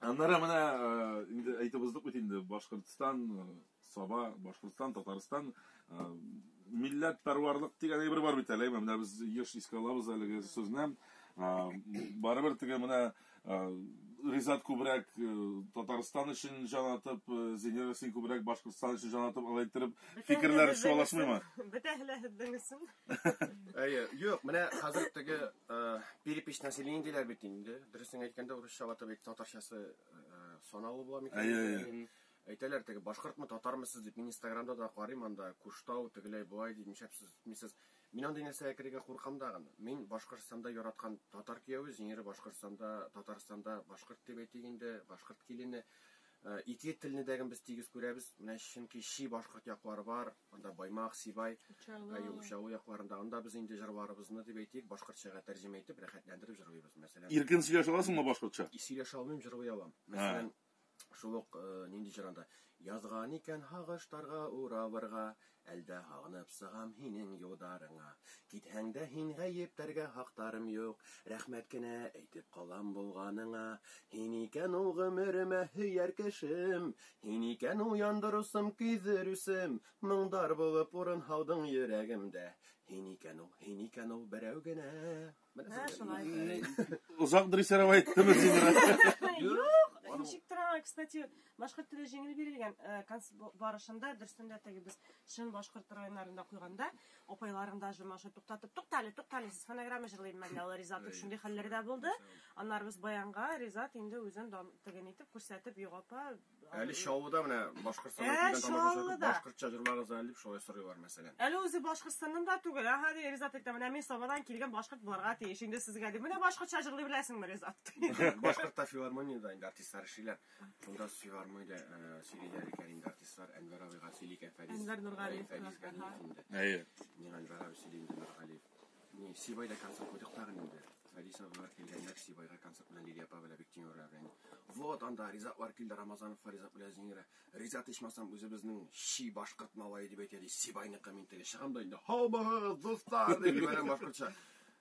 Аннары менә инде әйтебездек бит инде Башкортстан, Саба, Башкортстан, Татарстан милләт парварлык дигән әйбер бар бит әле. Менә без еш искә алабыз әлеге сүзне. Барыбер теге менә Ризат күбрәк Татарстан өчен җанатып, Зинер син күбрәк Башкортстан өчен җанатып алайтырып фикерләр шулашмыймы? Бетәһле һиддеңсен. Юк, менә хәзер теге перепись населения диләр бит инде. Дөресен әйткәндә, урысча ватып татарчасы саналу була микән? Әйтәләр теге башкортмы, татармы сез дип мин Инстаграмда да карыйм, анда Куштау тегеләй булай дип мишәпсез. Мин андый нәрсәгә керергә куркам да. Мин Башкортстанда яраткан татар кияве, Зинере Башкортстанда, Татарстанда башкорт дип әйтик инде, башкорт килене. Ике телне дәген без тигез күрәбез. Менә чөнки Ши башкорт яклары бар, анда Баймак, Сибай, Ушау якларында анда без инде җырларыбызны дип әйтик, башкортчага тәрҗемә итеп, рәхәтләндереп җырлыйбыз. Мәсәлән, Иркен сөйләшә аласыңмы башкортча? Сөйләшә алмыйм, җырлый алам. Мәсәлән, шул ук нинди җырында язган икән хагыштарга урабырга, әлдә хагынып сыгам һинең юлдарыңа. Китһәң дә һин гаептәргә хактарым юк, рәхмәт кенә әйтеп калам булганыңа. Һин икән ул гомеремә һөяр кешем, һин икән ул яндырусым, кизерүсем, моңдар булып урын һаудың йөрәгемдә. Һин икән ул берәү генә. Узак дөресәр әйттеме Зинер? Ничек тора, кстати, башкорт теле җиңел бирелгән барышында, дөрестендә теге без шин башкорт районнарында куйганда, апайларым даже маша туктатып, туктале, сез фонограмма җырлыйм мәллә алар Ризат шундый хәлләрдә булды. Аннары без баянга Ризат инде үзен теген итеп күрсәтеп, югапа. Әле Шаулыда менә Башкортстанда килгән тамашачылар башкортча җырлагыз әле дип шулай сорыйлар мәсәлән. Әле үзе Башкортстаннан да түгел, һәди Ризат әйтә, менә мин Сабадан килгән башкорт буларга тиеш, инде сезгә дип. Менә башкортча җырлый беләсеңме Ризат? Башкортта филармониядә инде артистлар эшлиләр. Шунда филармониядә сөйлиләр икән инде артистлар Әнвәр абыйга сөйликән Фәрис. Әнвәр Нургалиев. Мин Әнвәр абый сөйлим Нургалиев. Ни Сибайда концерт куйдык тагын инде. Фәрис абыйлар килгәннәр Сибайга концерт белән Лилия апа белән Бектин белән. Вот анда Ризат бар килде, Рамазанов Фаризат белән Зинера. Ризат ичмасам үзебезнең Ши башкорт малае дип әйтә ди. Сибайны комментарий чыгам да инде. Һаубыз дуслар дип белән башкортча.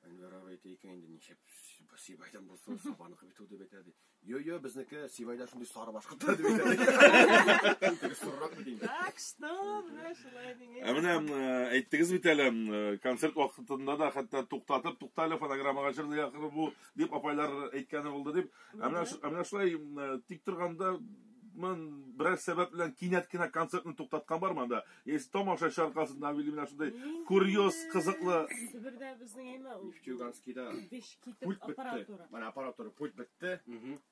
Әнвәр абый әйтә инде ничек Сибайдан булса Сабаны бит дип әйтә ди. Йо, безнеке Сибайда шундый сары башкортлар дип әйтә. Соррак бит. Так что, шулай дигән. Менә әйттегез бит әле концерт вакытында да хәтта туктатып, туктале фонограммага җырлый ахыры бу дип апайлар әйткәне булды дип. Менә шулай тик торганда мен берәр сәбәп белән кинәт кенә концертны туктаткан бармы анда? Есть тамашачы аркасында менә шундый курьез, кызыклы. Себердә безнең әймә ул. Нефтьюганскида пульт аппаратура. Менә аппаратура пульт бетте.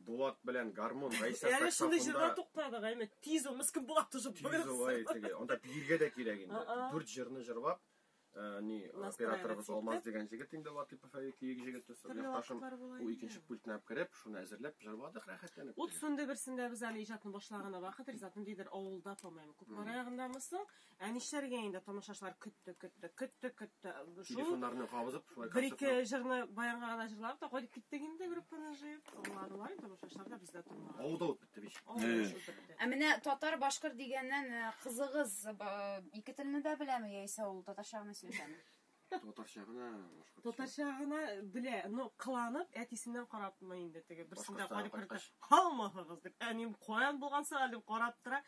Булат белән гармон, Гайса саксофонда. Әле шундый җырга туктадык, әйме тиз ул мискин Булат уже бирде. Анда биргә дә кирәк инде. 4 җырны җырлап, ни операторыбыз Алмаз дигән җегет инде Латыпов киек җегет якташым ул икенче пультны кереп, шуны әзерләп җырладык рәхәтләнеп. Ут сунды берсендә без әле иҗатны башлаганда вакыт Ризатның дидер авылда, по-моему, Күпмара ягындамысың? Нишләргә инде тамашачылар көтте. Телефоннарны кабызып, шулай бер-ике җырны баянга гына җырлап та кайтып киттек инде группаны җыеп. Алар тамашачылар да бездә тормады. Авылда ут бетте бит. Менә татар башкорт дигәннән кызыгыз ике телне дә беләме яисә ул татарча сөйләшәме? Татарча гына белә, но кыланып, әтисеннән карапмы инде теге берсендә кайда кырды. Һаумыгыз дип, әним каян булганса дип карап тора.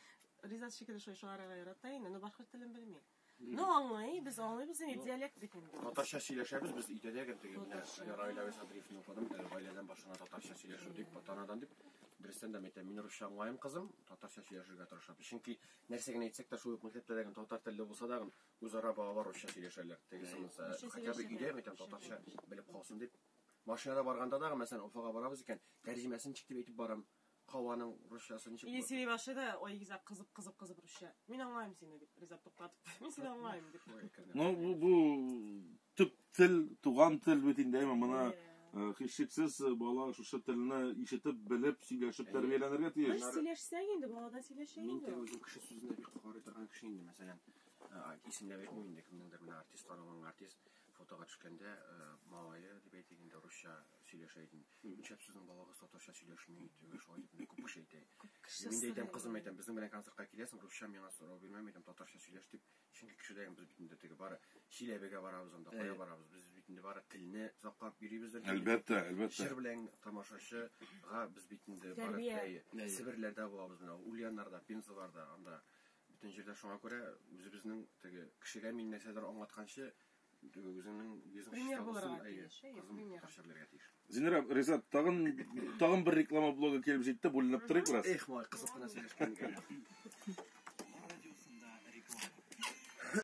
Ризат шикелле шуарга ярата инде, но башкорт телен белми. Ну аңлый, без аңлыйбыз инде диалект бит инде. Татарча сөйләшәбез без идәдә теге Раилә Садриевны укыдым, гаиләдән башына татарча сөйләшү дип, атанадан дип. Дөрестән дә мәйтәм, мин русча аңлаем кызым, татарча сөйләшергә тырышам. Чөнки нәрсәгә әйтсәк тә шул ук мәктәптә татар теле булса да, үзара балалар русча сөйләшәләр. Тегесен хотя бы идея мәйтәм татарча белеп калсын дип. Машинада барганда да, мәсәлән, Уфага барабыз икән, тәрҗемәсен чиктеп әйтеп барам. Каваның русчасы ничек? Исе башыда ой гизә кызып русча. Мин аңлаем сине дип Ризат туктатып. Мин сине аңлаем дип. Ну бу төп тел, туган тел бит инде, моны хишсез бала шушы телне ишетеп, белеп, сөйләшеп тәрбияләнергә тиеш. Сөйләшсәң инде, баладан сөйләшә инде. Мин дә үзем кеше сүзенә бик карый торган кеше инде, мәсәлән, исемләп әйтмим инде, кемнеңдер менә артист танылган артист фотога төшкәндә, малае дип әйтик инде русча сөйләшә иде. Ничек сезнең балагыз татарча сөйләшми, дип шулай дип күп кеше әйтә. Мин дә әйтәм, кызым әйтәм, безнең белән концертка киләсең, русча миңа сорау бирмәм, әйтәм, татарча сөйләш дип. Чөнки кешедән без бит инде теге бары Чиләбегә барабыз, анда кая барабыз, біз бит инде бары телне саклап йөрибез. Әлбәттә, әлбәттә. Шер белән тамашачыга без бит инде бары Себерләрдә булабыз, менә Ульяннарда, Пензаларда, анда бүтән җирдә шуңа күрә үзебезнең теге кешегә мин нәрсәдер аңлатканчы үзеңнең Пример булырга тиеш. Пример. Зиннәр, Резат, тагын бер реклама блогы килеп җитте, бүленеп торыйк бераз. Эх, мой кызык кына сөйләшкән икән.